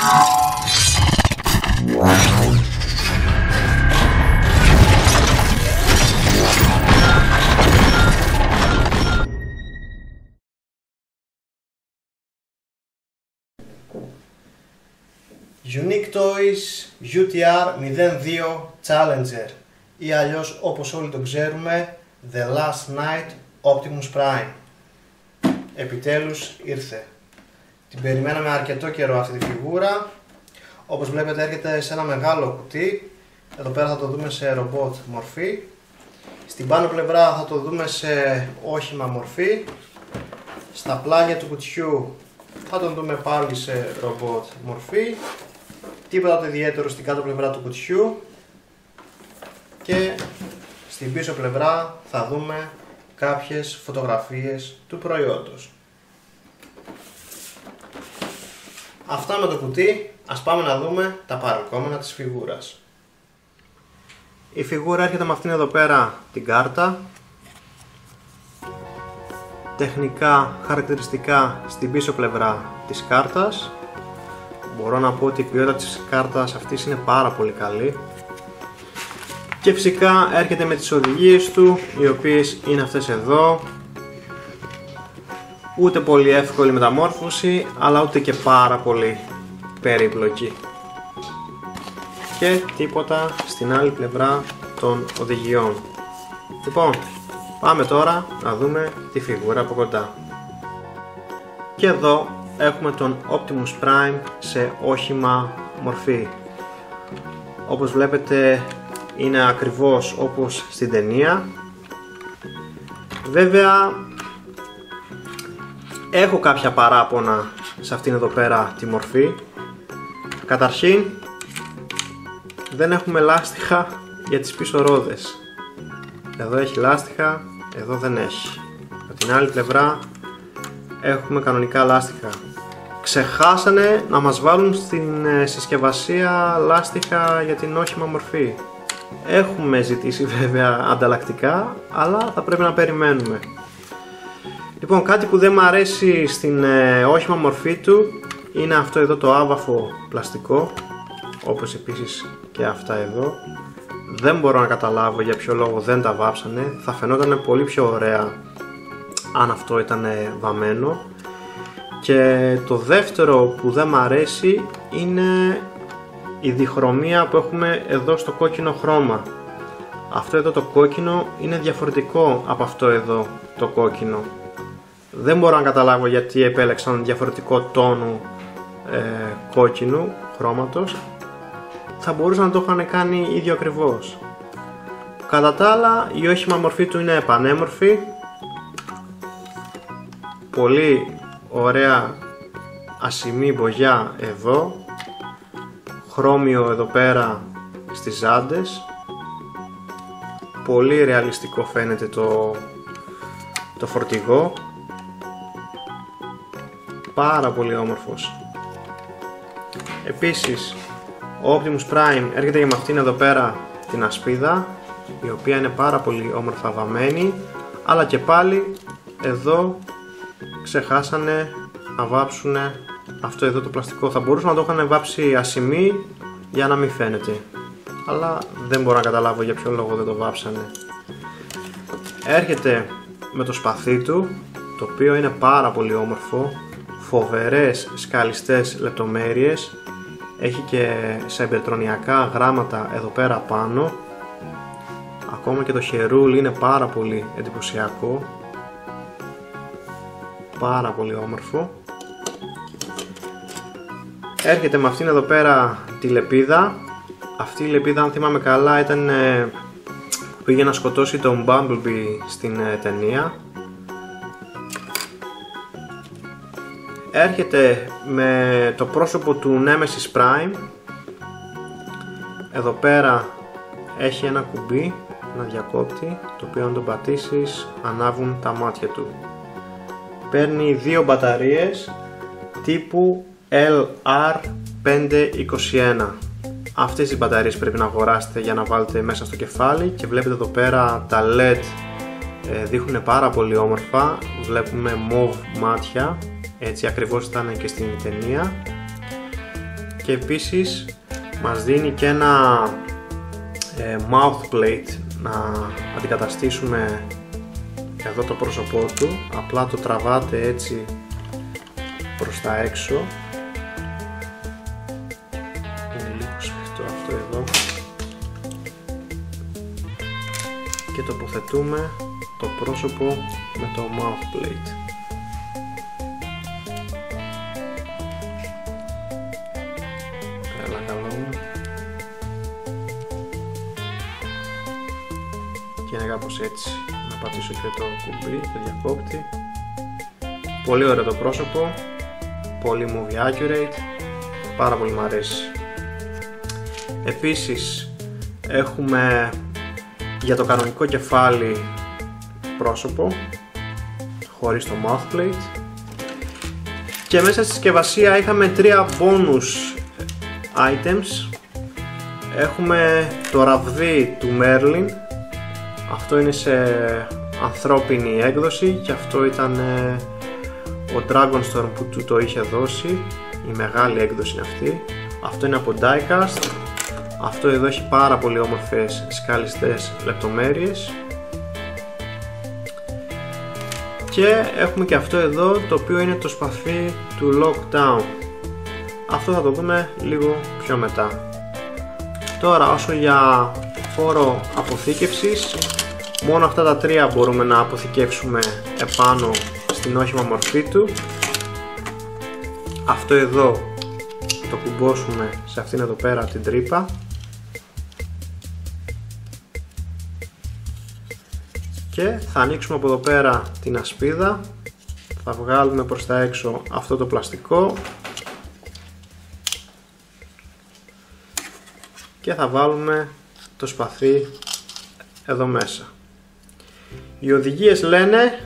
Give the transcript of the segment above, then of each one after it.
Unique Toys UTR-02 Challenger ή αλλιώς όπως όλοι το ξέρουμε The Last Night Optimus Prime. Επιτέλους ήρθε. Την περιμέναμε αρκετό καιρό αυτή τη φιγούρα. Όπως βλέπετε έρχεται σε ένα μεγάλο κουτί. Εδώ πέρα θα το δούμε σε ρομπότ μορφή. Στην πάνω πλευρά θα το δούμε σε όχημα μορφή. Στα πλάγια του κουτιού θα τον δούμε πάλι σε ρομπότ μορφή. Τίποτα το ιδιαίτερο στην κάτω πλευρά του κουτιού. Και στην πίσω πλευρά θα δούμε κάποιες φωτογραφίες του προϊόντος. Αυτά με το κουτί. Ας πάμε να δούμε τα παρελκόμενα της φιγούρας. Η φιγούρα έρχεται με αυτήν εδώ πέρα την κάρτα. Τεχνικά χαρακτηριστικά στην πίσω πλευρά της κάρτας. Μπορώ να πω ότι η ποιότητα της κάρτας αυτής είναι πάρα πολύ καλή. Και φυσικά έρχεται με τις οδηγίες του, οι οποίες είναι αυτές εδώ. Ούτε πολύ εύκολη μεταμόρφωση, αλλά ούτε και πάρα πολύ περίπλοκη. Και τίποτα στην άλλη πλευρά των οδηγιών. Λοιπόν, πάμε τώρα να δούμε τη φιγούρα από κοντά. Και εδώ έχουμε τον Optimus Prime σε όχημα μορφή. Όπως βλέπετε είναι ακριβώς όπως στην ταινία. Βέβαια έχω κάποια παράπονα σε αυτήν εδώ πέρα τη μορφή. Καταρχήν δεν έχουμε λάστιχα για τις πίσω ρόδες. Εδώ έχει λάστιχα, εδώ δεν έχει. Από την άλλη πλευρά έχουμε κανονικά λάστιχα. Ξεχάσανε να μας βάλουν στην συσκευασία λάστιχα για την όχημα μορφή. Έχουμε ζητήσει βέβαια ανταλλακτικά, αλλά θα πρέπει να περιμένουμε. Λοιπόν, κάτι που δεν μου αρέσει στην όχημα μορφή του είναι αυτό εδώ το άβαφο πλαστικό, όπως επίσης και αυτά εδώ. Δεν μπορώ να καταλάβω για ποιο λόγο δεν τα βάψανε. Θα φαινόταν πολύ πιο ωραία αν αυτό ήταν βαμμένο. Και το δεύτερο που δεν μ' αρέσει είναι η διχρωμία που έχουμε εδώ στο κόκκινο χρώμα. Αυτό εδώ το κόκκινο είναι διαφορετικό από αυτό εδώ το κόκκινο. Δεν μπορώ να καταλάβω γιατί επέλεξαν διαφορετικό τόνο κόκκινου χρώματος. Θα μπορούσαν να το είχαν κάνει ίδιο ακριβώς. Κατά τα άλλα η όχημα μορφή του είναι πανέμορφη. Πολύ ωραία ασημή μπογιά εδώ. Χρώμιο εδώ πέρα στις ζάντες. Πολύ ρεαλιστικό φαίνεται το φορτηγό. Πάρα πολύ όμορφος. Επίσης ο Optimus Prime έρχεται και με αυτήν εδώ πέρα την ασπίδα, η οποία είναι πάρα πολύ όμορφα βαμμένη, αλλά και πάλι εδώ ξεχάσανε να βάψουνε αυτό εδώ το πλαστικό. Θα μπορούσαν να το είχαν βάψει ασημή για να μην φαίνεται, αλλά δεν μπορώ να καταλάβω για ποιο λόγο δεν το βάψανε. Έρχεται με το σπαθί του, το οποίο είναι πάρα πολύ όμορφο, φοβερές σκαλιστές λεπτομέρειες. Έχει και σαϊμπερτρονιακά γράμματα εδώ πέρα πάνω. Ακόμα και το χερούλ είναι πάρα πολύ εντυπωσιακό. Πάρα πολύ όμορφο. Έρχεται με αυτήν εδώ πέρα τη λεπίδα. Αυτή η λεπίδα, αν θυμάμαι καλά, ήταν που πήγε να σκοτώσει τον Bumblebee στην ταινία. Έρχεται με το πρόσωπο του Nemesis Prime. Εδώ πέρα έχει ένα κουμπί, ένα διακόπτη, το οποίο αν τον πατήσεις ανάβουν τα μάτια του. Παίρνει δύο μπαταρίες τύπου LR521. Αυτές οι μπαταρίες πρέπει να αγοράσετε για να βάλετε μέσα στο κεφάλι, και βλέπετε εδώ πέρα τα LED δείχνουν πάρα πολύ όμορφα. Βλέπουμε mauve μάτια, έτσι ακριβώς ήταν και στην ταινία. και επίσης μας δίνει και ένα mouth plate να αντικαταστήσουμε εδώ το πρόσωπό του. Απλά το τραβάτε έτσι προς τα έξω. Είναι λίγο σφιχτό αυτό εδώ. Και τοποθετούμε το πρόσωπο με το mouth plate. Και είναι κάπως έτσι. Να πατήσω και το κουμπί, το διακόπτη. Πολύ ωραίο το πρόσωπο, πολύ movie accurate, πάρα πολύ μου αρέσει. Επίσης έχουμε για το κανονικό κεφάλι πρόσωπο χωρίς το mouth plate, και μέσα στη συσκευασία είχαμε 3 bonus items. Έχουμε το ραβδί του Merlin. Αυτό είναι σε ανθρώπινη έκδοση και αυτό ήταν ο Dragonstorm που του το είχε δώσει. Η μεγάλη έκδοση είναι αυτή. Αυτό είναι από Diecast. Αυτό εδώ έχει πάρα πολύ όμορφες σκαλιστές λεπτομέρειες. Και έχουμε και αυτό εδώ, το οποίο είναι το σπαθί του Lockdown. Αυτό θα το δούμε λίγο πιο μετά. Τώρα όσο για φόρο αποθήκευσης, μόνο αυτά τα 3 μπορούμε να αποθηκεύσουμε επάνω στην όχημα μορφή του. Αυτό εδώ το κουμπώσουμε σε αυτήν εδώ πέρα την τρύπα. Και θα ανοίξουμε από εδώ πέρα την ασπίδα. Θα βγάλουμε προς τα έξω αυτό το πλαστικό και θα βάλουμε το σπαθί εδώ μέσα. Οι οδηγίες λένε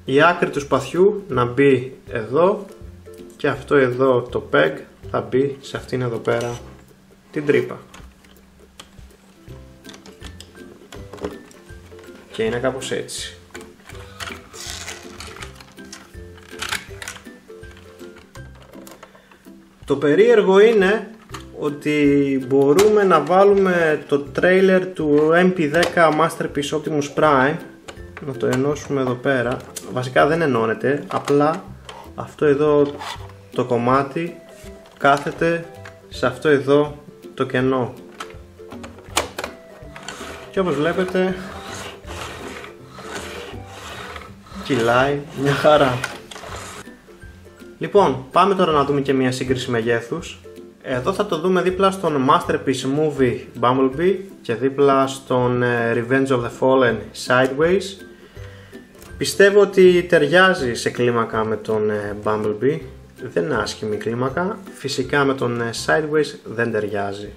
η άκρη του σπαθιού να μπει εδώ και αυτό εδώ το peg θα μπει σε αυτήν εδώ πέρα την τρύπα. Και είναι κάπως έτσι. Το περίεργο είναι ότι μπορούμε να βάλουμε το trailer του MP10 Masterpiece Optimus Prime, να το ενώσουμε εδώ πέρα. Βασικά δεν ενώνεται, απλά αυτό εδώ το κομμάτι κάθεται σε αυτό εδώ το κενό. Και όπως βλέπετε κυλάει μια χαρά. Λοιπόν, πάμε τώρα να δούμε και μια σύγκριση μεγέθους. Εδώ θα το δούμε δίπλα στον Masterpiece Movie Bumblebee και δίπλα στον Revenge of the Fallen Sideways. Πιστεύω ότι ταιριάζει σε κλίμακα με τον Bumblebee, δεν είναι άσχημη κλίμακα. Φυσικά με τον Sideways δεν ταιριάζει.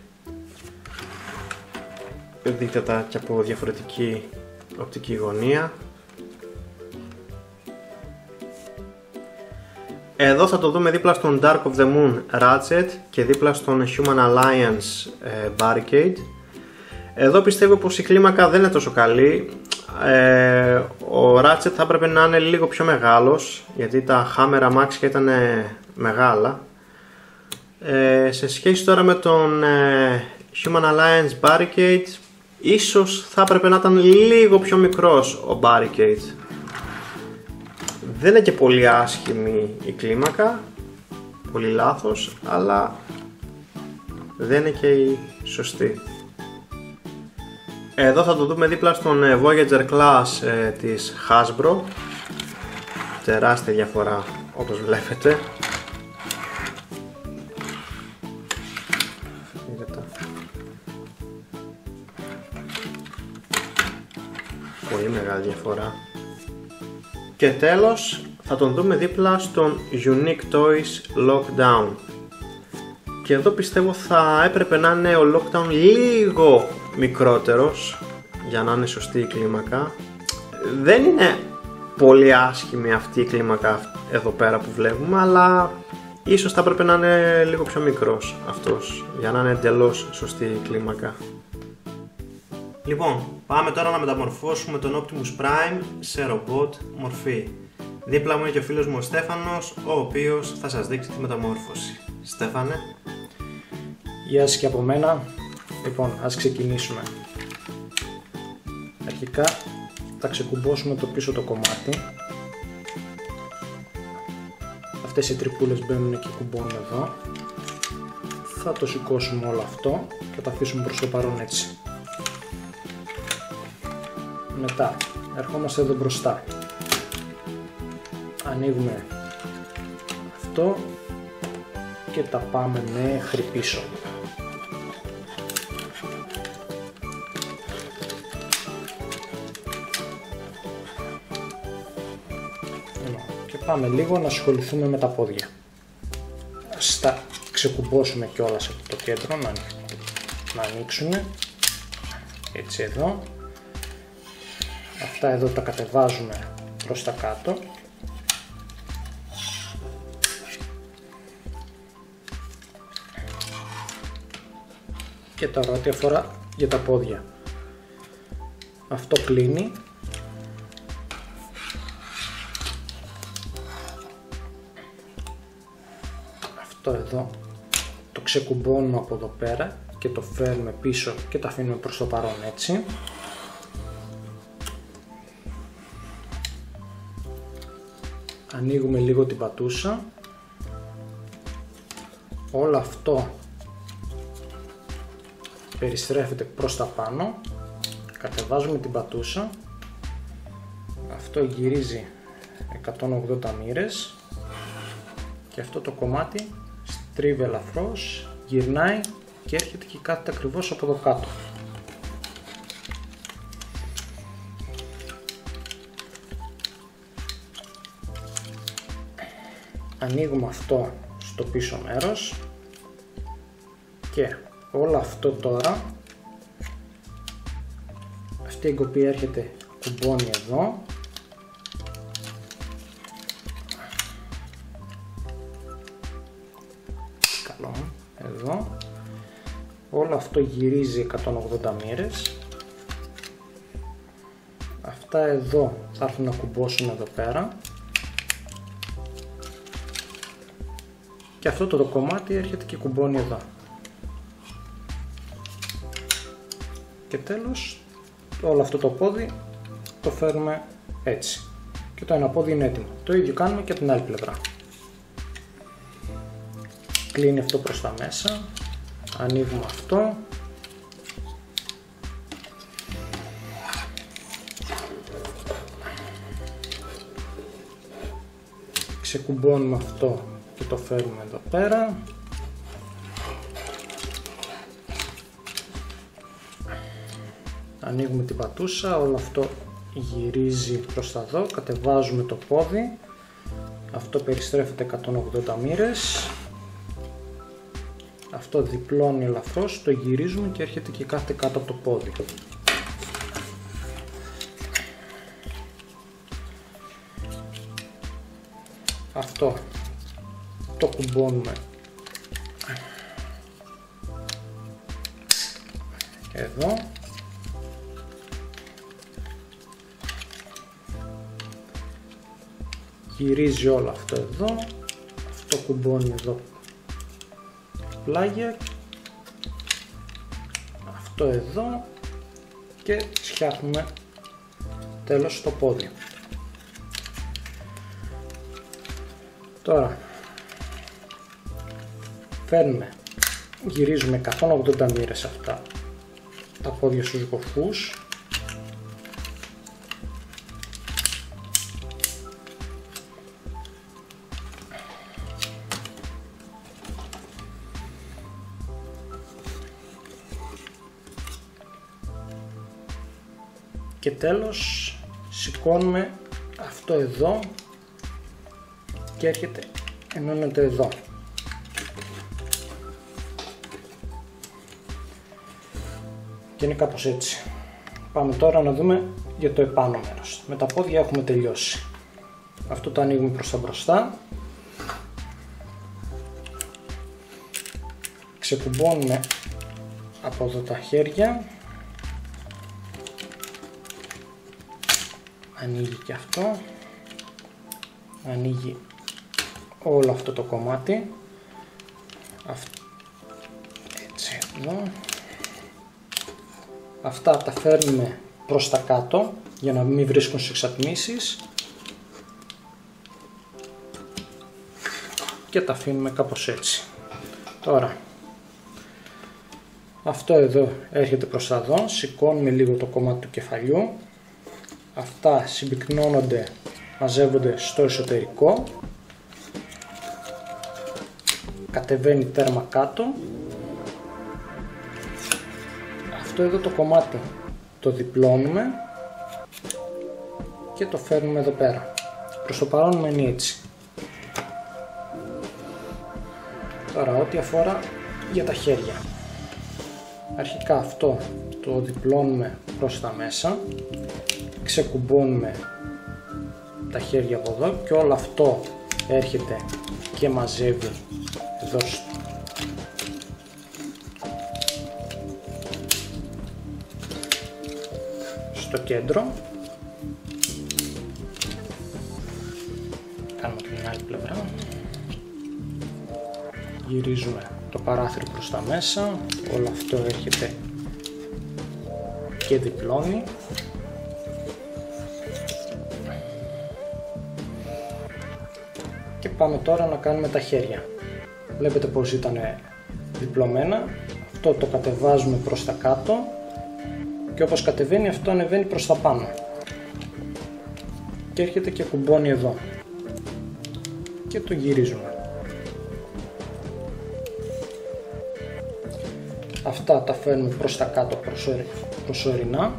Δείτε τα και από διαφορετική οπτική γωνία. Εδώ θα το δούμε δίπλα στον Dark of the Moon Ratchet και δίπλα στον Human Alliance Barricade. Εδώ πιστεύω πως η κλίμακα δεν είναι τόσο καλή. Ο Ratchet θα έπρεπε να είναι λίγο πιο μεγάλος, γιατί τα Hammer αμάξια ήταν μεγάλα. Σε σχέση τώρα με τον Human Alliance Barricade, ίσως θα έπρεπε να ήταν λίγο πιο μικρός ο Barricade. Δεν είναι και πολύ άσχημη η κλίμακα, πολύ λάθος, αλλά δεν είναι και η σωστή. Εδώ θα το δούμε δίπλα στον Voyager Class της Hasbro. Τεράστια διαφορά όπως βλέπετε. Πολύ μεγάλη διαφορά. Και τέλος θα τον δούμε δίπλα στον Unique Toys Lockdown. Και εδώ πιστεύω θα έπρεπε να είναι ο Lockdown λίγο μικρότερος για να είναι σωστή η κλίμακα. Δεν είναι πολύ άσχημη αυτή η κλίμακα εδώ πέρα που βλέπουμε, αλλά ίσως θα έπρεπε να είναι λίγο πιο μικρός αυτός για να είναι εντελώς σωστή η κλίμακα. Λοιπόν, πάμε τώρα να μεταμορφώσουμε τον Optimus Prime σε ρομπότ μορφή. Δίπλα μου είναι και ο φίλος μου ο Στέφανος, ο οποίος θα σας δείξει τη μεταμόρφωση. Στέφανε. Γεια σας και από μένα. Λοιπόν, ας ξεκινήσουμε. Αρχικά θα ξεκουμπώσουμε το πίσω το κομμάτι. Αυτές οι τρυπούλες μπαίνουν και κουμπώνουν εδώ. Θα το σηκώσουμε όλο αυτό και θα το αφήσουμε προς το παρόν έτσι. Μετά ερχόμαστε εδώ μπροστά. Ανοίγουμε αυτό και τα πάμε μέχρι πίσω. Και πάμε λίγο να ασχοληθούμε με τα πόδια. Ας τα ξεκουμπώσουμε κιόλας από το κέντρο να ανοίξουν. Έτσι εδώ. Αυτά εδώ τα κατεβάζουμε προς τα κάτω. Και τώρα ό,τι αφορά για τα πόδια. Αυτό κλείνει. Αυτό εδώ το ξεκουμπώνουμε από εδώ πέρα και το φέρνουμε πίσω και το αφήνουμε προς το παρόν έτσι. Ανοίγουμε λίγο την πατούσα. Όλο αυτό περιστρέφεται προς τα πάνω. Κατεβάζουμε την πατούσα. Αυτό γυρίζει 180 μοίρες. Και αυτό το κομμάτι στρίβει ελαφρώς, γυρνάει και έρχεται και κάθεται ακριβώς από εδώ κάτω. Ανοίγουμε αυτό στο πίσω μέρος και όλο αυτό τώρα, αυτή η εγκοπή έρχεται, κουμπώνει εδώ. Καλό, εδώ. Όλο αυτό γυρίζει 180 μοίρες. Αυτά εδώ θα έρθουν να κουμπώσουν εδώ πέρα. Και αυτό το κομμάτι έρχεται και κουμπώνει εδώ. Και τέλος, όλο αυτό το πόδι το φέρνουμε έτσι. Και το ένα πόδι είναι έτοιμο. Το ίδιο κάνουμε και από την άλλη πλευρά. Κλείνει αυτό προς τα μέσα. Ανοίγουμε αυτό. Ξεκουμπώνουμε αυτό και το φέρνουμε εδώ πέρα. Ανοίγουμε την πατούσα, όλο αυτό γυρίζει προς τα εδώ, κατεβάζουμε το πόδι, αυτό περιστρέφεται 180 μοίρες, αυτό διπλώνει ελαφρώς, το γυρίζουμε και έρχεται και κάθεται κάτω από το πόδι. Αυτό το κουμπώνουμε εδώ. Γυρίζει όλο αυτό εδώ. Αυτό κουμπώνει εδώ πλάγια. Αυτό εδώ. Και φτιάχνουμε τέλος το πόδι. Τώρα φέρνουμε, γυρίζουμε 180 μοίρες αυτά τα πόδια στους γοφούς. Και τέλος σηκώνουμε αυτό εδώ και έρχεται, ενώνεται εδώ. Και είναι κάπως έτσι. Πάμε τώρα να δούμε για το επάνω μέρος. Με τα πόδια έχουμε τελειώσει. Αυτό το ανοίγουμε προς τα μπροστά. Ξεκουμπώνουμε από εδώ τα χέρια. Ανοίγει και αυτό. Ανοίγει όλο αυτό το κομμάτι. Έτσι. Εδώ. Αυτά τα φέρνουμε προς τα κάτω για να μην βρίσκουν στις εξατμίσεις και τα αφήνουμε κάπως έτσι. Τώρα αυτό εδώ έρχεται προς τα δω, σηκώνουμε λίγο το κομμάτι του κεφαλιού, αυτά συμπυκνώνονται, μαζεύονται στο εσωτερικό, κατεβαίνει τέρμα κάτω. Αυτό εδώ το κομμάτι το διπλώνουμε και το φέρνουμε εδώ πέρα. Προς το παρόν μένει έτσι. Τώρα ό,τι αφορά για τα χέρια. Αρχικά αυτό το διπλώνουμε προς τα μέσα, ξεκουμπώνουμε τα χέρια από εδώ και όλο αυτό έρχεται και μαζεύει εδώ στο κέντρο. Κάνουμε την άλλη πλευρά. Γυρίζουμε το παράθυρο προς τα μέσα, όλο αυτό έρχεται και διπλώνει. Και πάμε τώρα να κάνουμε τα χέρια. Βλέπετε πως ήταν διπλωμένα, αυτό το κατεβάζουμε προς τα κάτω και όπως κατεβαίνει αυτό ανεβαίνει προς τα πάνω και έρχεται και κουμπώνει εδώ και το γυρίζουμε. Αυτά τα φέρνουμε προς τα κάτω προσωρινά,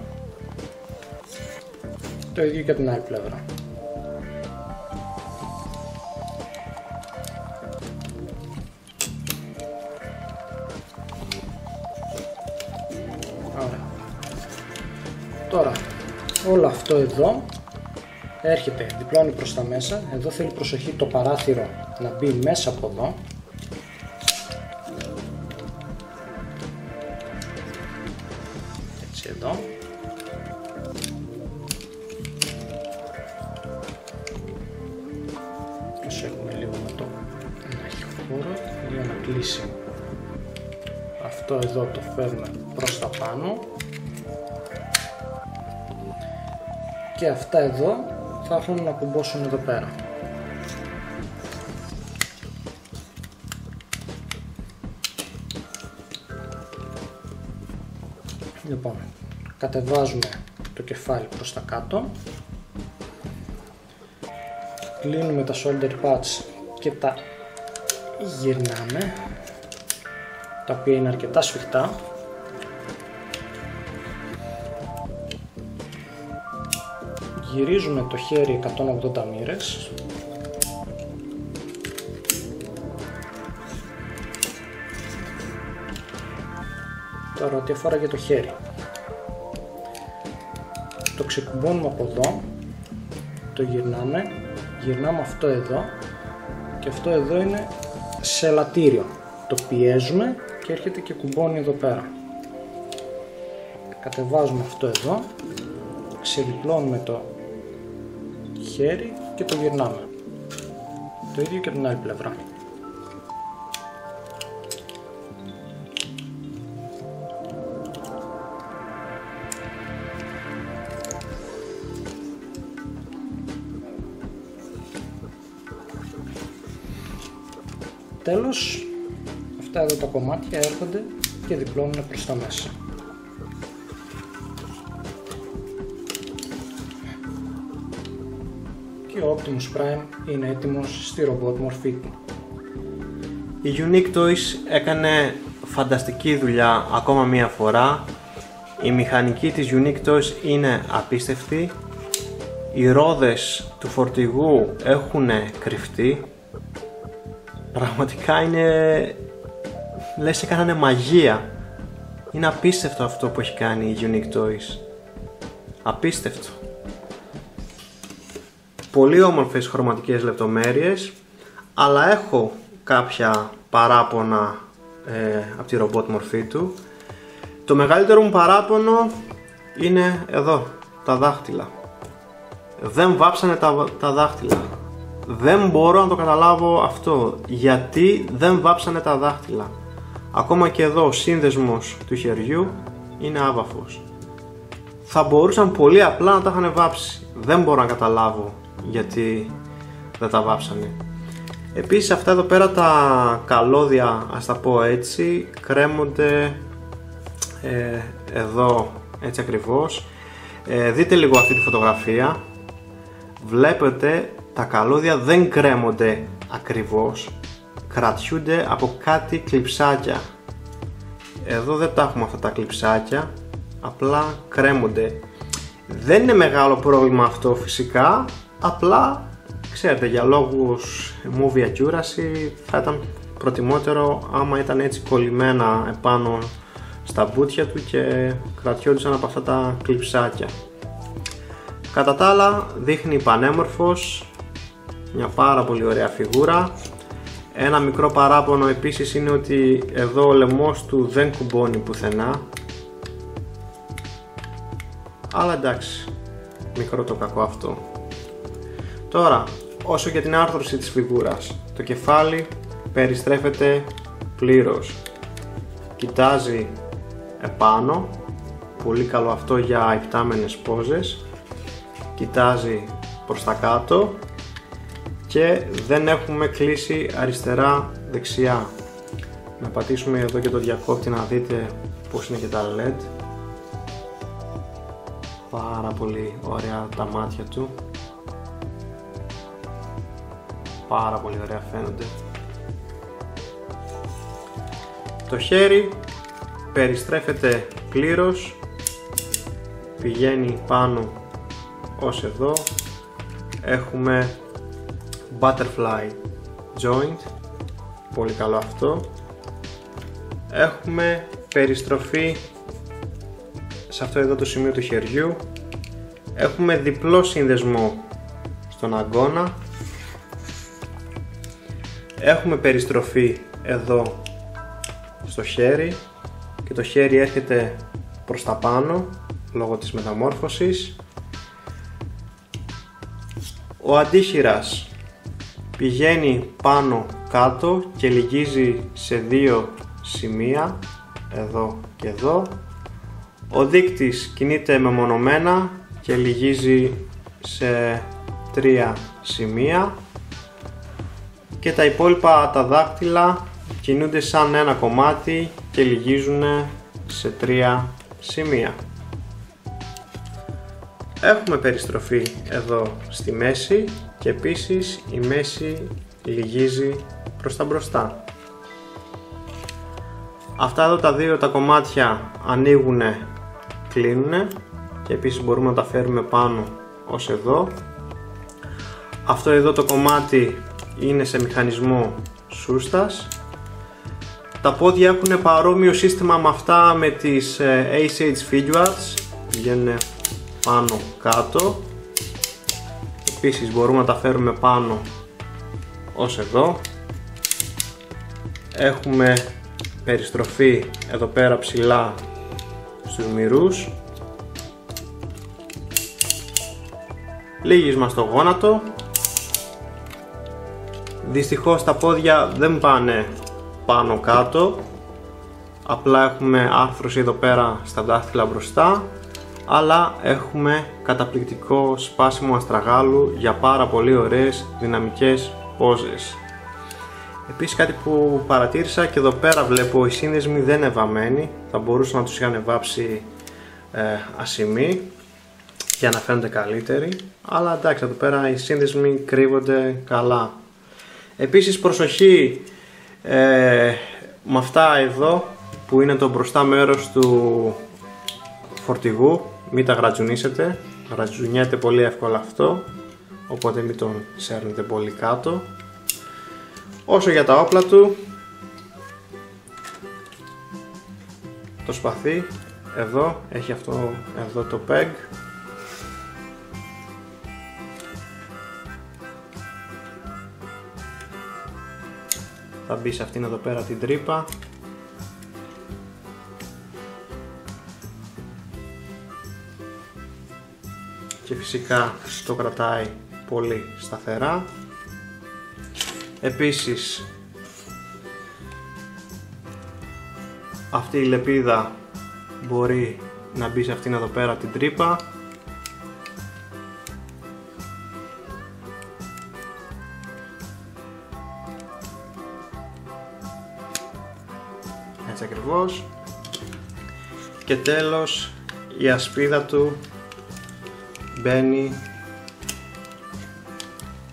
το ίδιο και την άλλη πλευρά. Ωραία. Τώρα όλο αυτό εδώ έρχεται, διπλώνει προς τα μέσα, εδώ θέλει προσοχή το παράθυρο να μπει μέσα από εδώ. Έτσι εδώ. Προσέχουμε λίγο με το να έχει χώρο για να κλείσει. Αυτό εδώ το φέρνουμε προς τα πάνω και αυτά εδώ θα έρθουν να κουμπώσουν εδώ πέρα. Λοιπόν, κατεβάζουμε το κεφάλι προς τα κάτω, κλείνουμε τα shoulder pads και τα γυρνάμε, τα οποία είναι αρκετά σφιχτά. Γυρίζουμε το χέρι 180 μοίρες. Τώρα ό,τι αφορά για το χέρι, το ξεκουμπώνουμε από εδώ, το γυρνάμε αυτό εδώ και αυτό εδώ είναι σε ελαττήριο. Το πιέζουμε και έρχεται και κουμπώνει εδώ πέρα. Κατεβάζουμε αυτό εδώ, ξεδιπλώνουμε το χέρι και το γυρνάμε. Το ίδιο και την άλλη πλευρά. Τέλος, αυτά εδώ τα κομμάτια έρχονται και διπλώνουν προς τα μέσα. Και ο Optimus Prime είναι έτοιμος στη ρομπότ μορφή του. Η Unique Toys έκανε φανταστική δουλειά ακόμα μία φορά. Η μηχανική της Unique Toys είναι απίστευτη. Οι ρόδες του φορτηγού έχουν κρυφτεί. Πραγματικά είναι... λες έκανανε μαγεία. Είναι απίστευτο αυτό που έχει κάνει η Unique Toys. Απίστευτο. Πολύ όμορφες χρωματικές λεπτομέρειες, αλλά έχω κάποια παράπονα από τη ρομπότ μορφή του. Το μεγαλύτερο μου παράπονο είναι εδώ, τα δάχτυλα. Δεν βάψανε τα δάχτυλα. Δεν μπορώ να το καταλάβω αυτό. Γιατί δεν βάψανε τα δάχτυλα. Ακόμα και εδώ ο σύνδεσμος του χεριού είναι άβαφος. Θα μπορούσαν πολύ απλά να τα είχαν βάψει. Δεν μπορώ να καταλάβω γιατί δεν τα βάψανε. Επίσης αυτά εδώ πέρα τα καλώδια, ας τα πω έτσι, κρέμονται εδώ έτσι ακριβώς. Δείτε λίγο αυτή τη φωτογραφία. Βλέπετε τα καλώδια δεν κρέμονται ακριβώς, κρατιούνται από κάτι κλειψάκια. Εδώ δεν τα έχουμε αυτά τα κλειψάκια, απλά κρέμονται. Δεν είναι μεγάλο πρόβλημα αυτό φυσικά, απλά ξέρετε, για λόγους movie accuracy θα ήταν προτιμότερο άμα ήταν έτσι κολλημένα επάνω στα μπουτια του και κρατιόντουσαν από αυτά τα κλειψάκια. Κατά τα άλλα δείχνει πανέμορφος, μια πάρα πολύ ωραία φιγούρα. Ένα μικρό παράπονο επίσης είναι ότι εδώ ο λαιμός του δεν κουμπώνει πουθενά, αλλά εντάξει, μικρό το κακό αυτό. Τώρα, όσο για την άρθρωση της φιγούρας, το κεφάλι περιστρέφεται πλήρως, κοιτάζει επάνω, πολύ καλό αυτό για υπτάμενες πόζες, κοιτάζει προς τα κάτω και δεν έχουμε κλείσει αριστερά δεξιά. Να πατήσουμε εδώ και το διακόπτη να δείτε πως είναι και τα LED. Πάρα πολύ ωραία τα μάτια του, πάρα πολύ ωραία φαίνονται. Το χέρι περιστρέφεται πλήρως, πηγαίνει πάνω ως εδώ. Έχουμε butterfly joint, πολύ καλό αυτό. Έχουμε περιστροφή σε αυτό εδώ το σημείο του χεριού. Έχουμε διπλό σύνδεσμο στον αγκώνα. Έχουμε περιστροφή εδώ στο χέρι και το χέρι έρχεται προς τα πάνω λόγω της μεταμόρφωσης. Ο αντίχειρας πηγαίνει πάνω κάτω και λυγίζει σε δύο σημεία, εδώ και εδώ. Ο δείκτης κινείται μεμονωμένα και λυγίζει σε τρία σημεία και τα υπόλοιπα τα δάκτυλα κινούνται σαν ένα κομμάτι και λυγίζουν σε τρία σημεία. Έχουμε περιστροφή εδώ στη μέση και επίσης η μέση λυγίζει προς τα μπροστά. Αυτά εδώ τα δύο τα κομμάτια ανοίγουν, κλείνουν και επίσης μπορούμε να τα φέρουμε πάνω ως εδώ. Αυτό εδώ το κομμάτι είναι σε μηχανισμό σούστας. Τα πόδια έχουν παρόμοιο σύστημα με αυτά με τις Ace Figuarts, πηγαίνουν πάνω κάτω. Επίσης μπορούμε να τα φέρουμε πάνω ως εδώ. Έχουμε περιστροφή εδώ πέρα ψηλά στους μυρούς, λύγισμα στο γόνατο. Δυστυχώς τα πόδια δεν πάνε πάνω κάτω, απλά έχουμε άρθρωση εδώ πέρα στα δάχτυλα μπροστά, αλλά έχουμε καταπληκτικό σπάσιμο αστραγάλου για πάρα πολύ ωραίες δυναμικές πόζες. Επίσης κάτι που παρατήρησα, και εδώ πέρα βλέπω οι σύνδεσμοι δεν είναι βαμμένοι, θα μπορούσαν να τους είχαν βάψει ασημή για να φαίνονται καλύτεροι, αλλά εντάξει, εδώ πέρα οι σύνδεσμοι κρύβονται καλά. Επίσης προσοχή με αυτά εδώ που είναι το μπροστά μέρος του φορτηγού, μην τα γρατζουνίσετε, γρατζουνιέται πολύ εύκολα αυτό, οπότε μην τον σέρνετε πολύ κάτω. Όσο για τα όπλα του, το σπαθί εδώ έχει αυτό εδώ το peg, θα μπει σε αυτήν εδώ πέρα την τρύπα. Και φυσικά το κρατάει πολύ σταθερά. Επίσης αυτή η λεπίδα μπορεί να μπει σε αυτήν εδώ πέρα την τρύπα. Έτσι ακριβώς. Και τέλος η ασπίδα του μπαίνει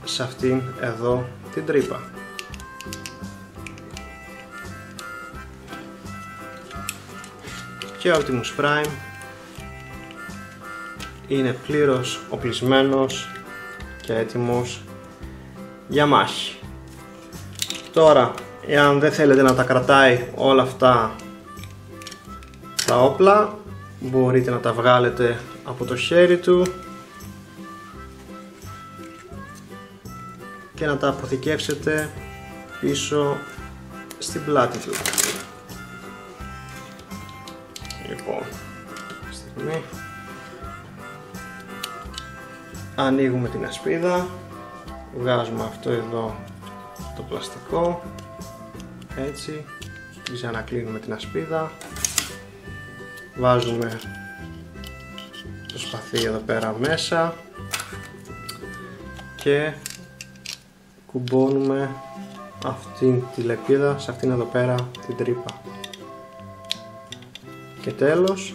σε αυτήν εδώ την τρύπα. Και ο Optimus Prime είναι πλήρως οπλισμένος και έτοιμος για μάχη. Τώρα, εάν δεν θέλετε να τα κρατάει όλα αυτά τα όπλα, μπορείτε να τα βγάλετε από το χέρι του και να τα αποθηκεύσετε πίσω στην πλάτη του. Λοιπόν, στιγμή ανοίγουμε την ασπίδα, βγάζουμε αυτό εδώ το πλαστικό, έτσι, ξανακλείνουμε την ασπίδα, βάζουμε το σπαθί εδώ πέρα μέσα και κουμπώνουμε αυτήν τη λεπίδα σε αυτήν εδώ πέρα την τρύπα. Και τέλος,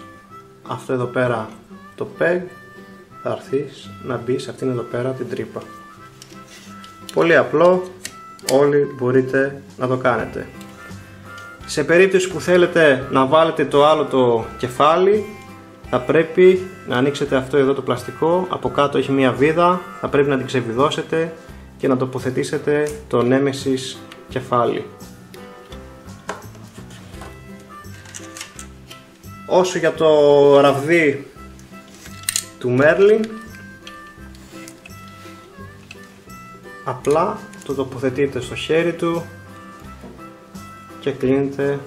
αυτό εδώ πέρα το peg θα έρθει να μπει σε αυτήν εδώ πέρα την τρύπα. Πολύ απλό, όλοι μπορείτε να το κάνετε. Σε περίπτωση που θέλετε να βάλετε το άλλο το κεφάλι, θα πρέπει να ανοίξετε αυτό εδώ το πλαστικό, από κάτω έχει μία βίδα, θα πρέπει να την ξεβιδώσετε και να τοποθετήσετε το Nemesis κεφάλι. Όσο για το ραβδί του Merlin, απλά το τοποθετείτε στο χέρι του και κλείνετε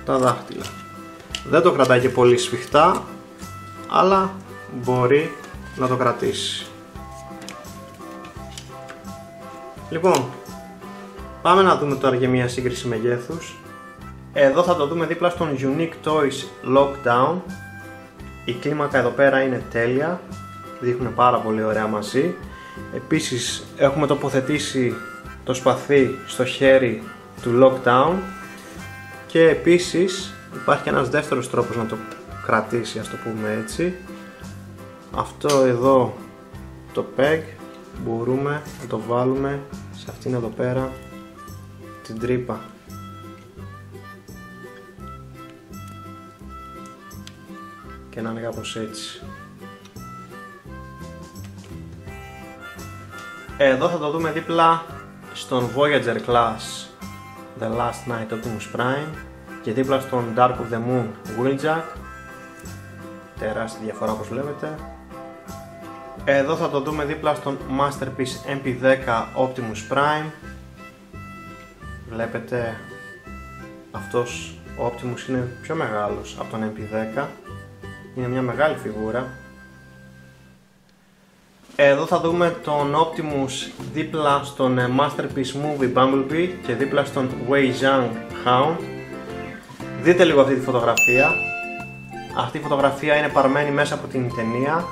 τα δάχτυλα. Δεν το κρατάει και πολύ σφιχτά, αλλά μπορεί να το κρατήσει. Λοιπόν, πάμε να δούμε τώρα για μια σύγκριση μεγέθους. Εδώ θα το δούμε δίπλα στον Unique Toys Lockdown. Η κλίμακα εδώ πέρα είναι τέλεια, δείχνουν πάρα πολύ ωραία μαζί. Επίσης έχουμε τοποθετήσει το σπαθί στο χέρι του Lockdown και επίσης υπάρχει ένας δεύτερος τρόπος να το κρατήσει, ας το πούμε έτσι. Αυτό εδώ το peg μπορούμε να το βάλουμε σε αυτήν εδώ πέρα την τρύπα. Και να είναι κάπως έτσι. Εδώ θα το δούμε δίπλα στον Voyager Class The Last Night Optimus Prime και δίπλα στον Dark of the Moon Wheeljack. Τεράστια διαφορά όπως βλέπετε. Εδώ θα το δούμε δίπλα στον Masterpiece MP10 Optimus Prime. Βλέπετε αυτός ο Optimus είναι πιο μεγάλος από τον MP10. Είναι μια μεγάλη φιγούρα. Εδώ θα δούμε τον Optimus δίπλα στον Masterpiece Movie Bumblebee και δίπλα στον Wei Zhang Hound. Δείτε λίγο αυτή τη φωτογραφία. Αυτή η φωτογραφία είναι παρμένη μέσα από την ταινία.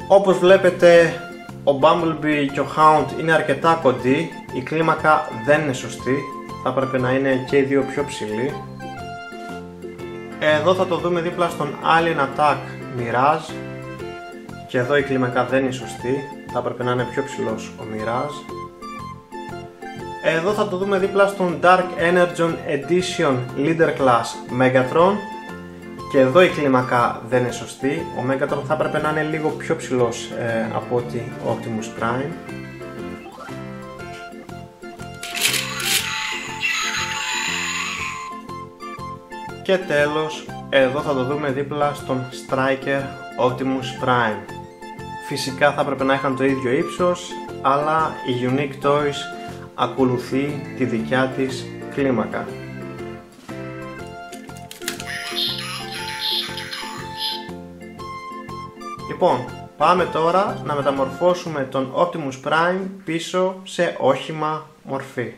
Όπως βλέπετε, ο Bumblebee και ο Hound είναι αρκετά κοντοί. Η κλίμακα δεν είναι σωστή. Θα έπρεπε να είναι και οι δύο πιο ψηλοί. Εδώ θα το δούμε δίπλα στον Alien Attack Mirage. Και εδώ η κλίμακα δεν είναι σωστή. Θα έπρεπε να είναι πιο ψηλός ο Mirage. Εδώ θα το δούμε δίπλα στον Dark Energon Edition Leader Class Megatron. Και εδώ η κλίμακα δεν είναι σωστή. Ο Megatron θα έπρεπε να είναι λίγο πιο ψηλός από ότι ο Optimus Prime. Και τέλος, εδώ θα το δούμε δίπλα στον Striker Optimus Prime. Φυσικά θα έπρεπε να είχαν το ίδιο ύψος, αλλά η Unique Toys ακολουθεί τη δικιά της κλίμακα. Λοιπόν, πάμε τώρα να μεταμορφώσουμε τον Optimus Prime πίσω σε όχημα μορφή.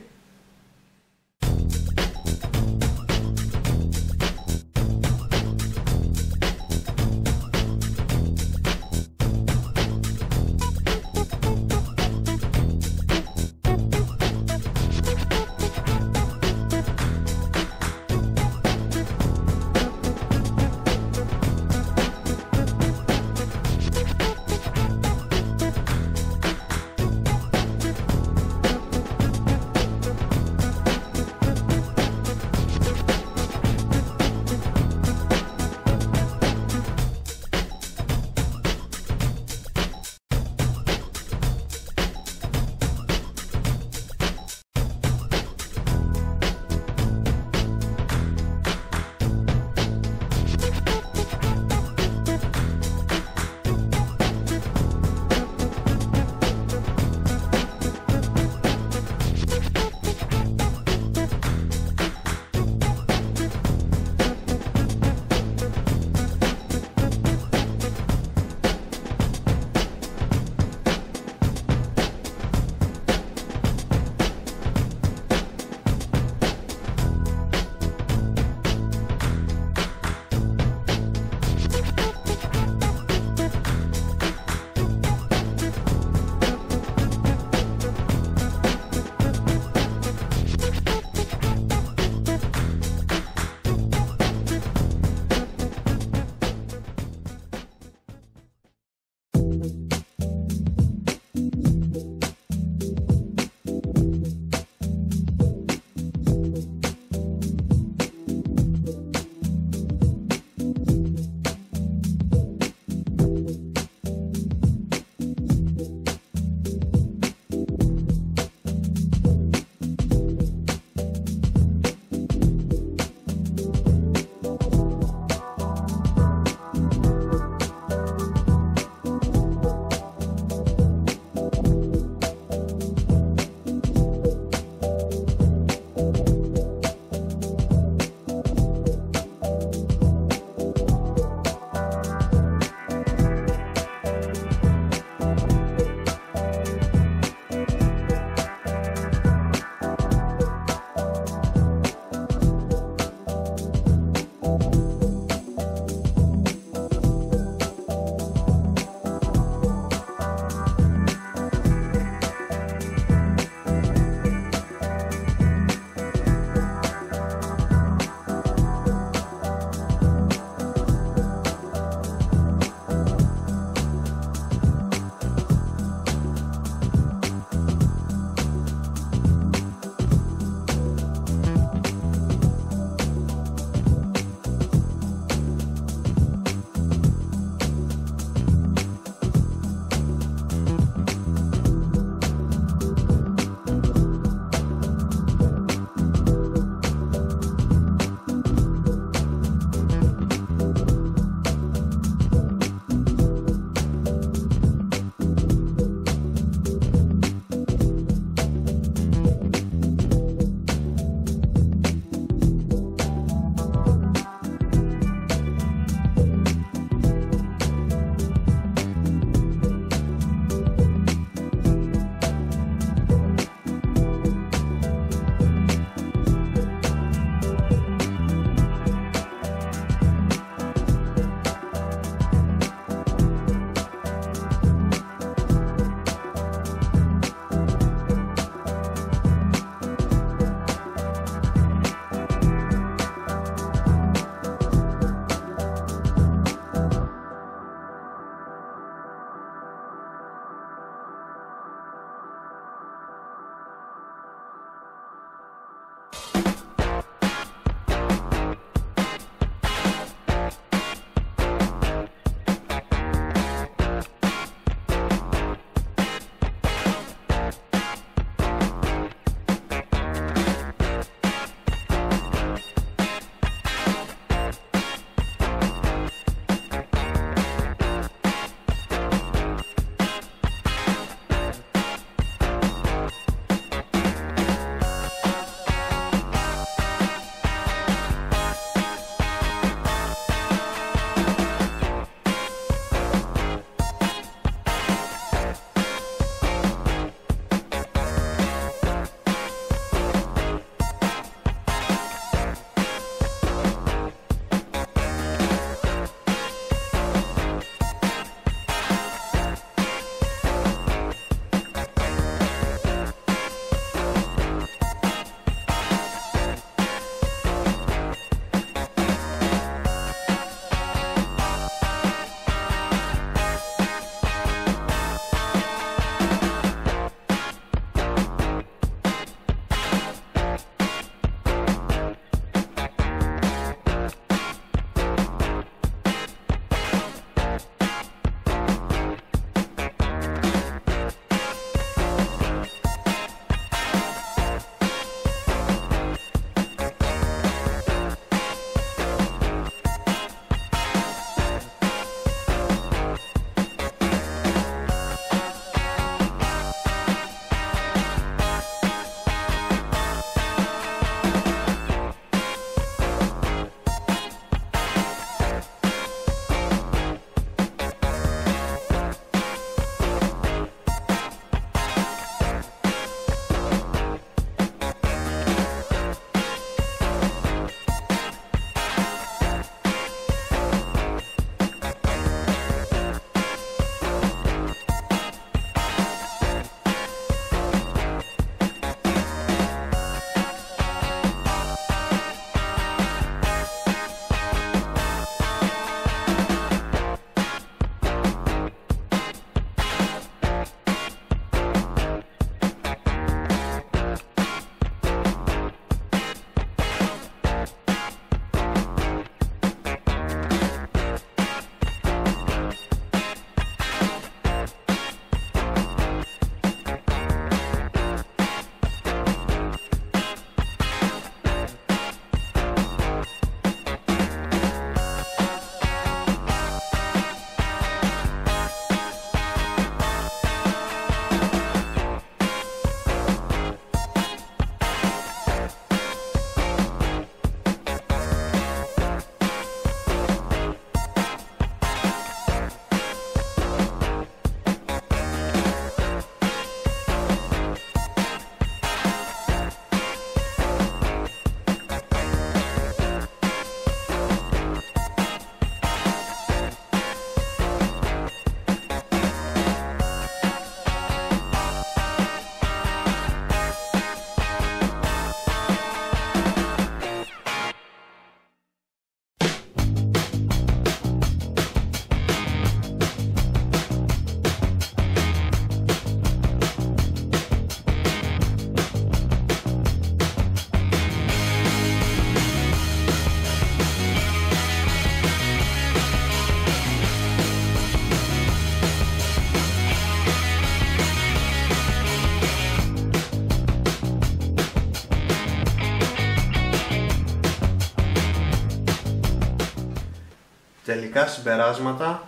τελικά συμπεράσματα,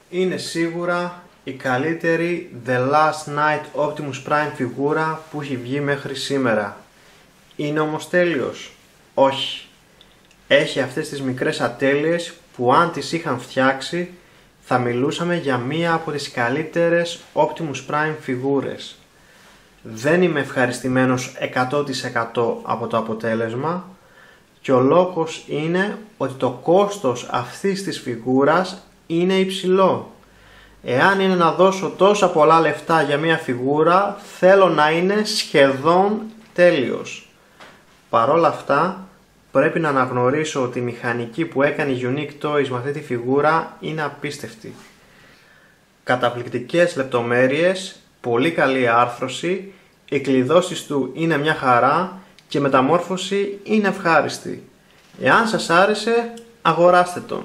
είναι σίγουρα η καλύτερη The Last Night Optimus Prime φιγούρα που έχει βγει μέχρι σήμερα. Είναι όμως τέλειος? Όχι. Έχει αυτές τις μικρές ατέλειες που αν τις είχαν φτιάξει θα μιλούσαμε για μία από τις καλύτερες Optimus Prime φιγούρες. Δεν είμαι ευχαριστημένος 100% από το αποτέλεσμα και ο λόγος είναι ότι το κόστος αυτής της φιγούρας είναι υψηλό. Εάν είναι να δώσω τόσα πολλά λεφτά για μία φιγούρα, θέλω να είναι σχεδόν τέλειος. Παρόλα αυτά, πρέπει να αναγνωρίσω ότι η μηχανική που έκανε η Unique Toys με αυτή τη φιγούρα είναι απίστευτη. Καταπληκτικές λεπτομέρειες, πολύ καλή άρθρωση, οι κλειδώσεις του είναι μια χαρά και η μεταμόρφωση είναι ευχάριστη. Εάν σας άρεσε, αγοράστε τον.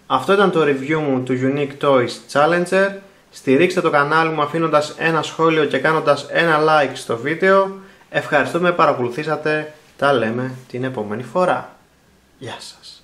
Αυτό ήταν το review μου του Unique Toys Challenger. Στηρίξτε το κανάλι μου αφήνοντας ένα σχόλιο και κάνοντας ένα like στο βίντεο. Ευχαριστώ που με παρακολουθήσατε. Τα λέμε την επόμενη φορά. Γεια σας.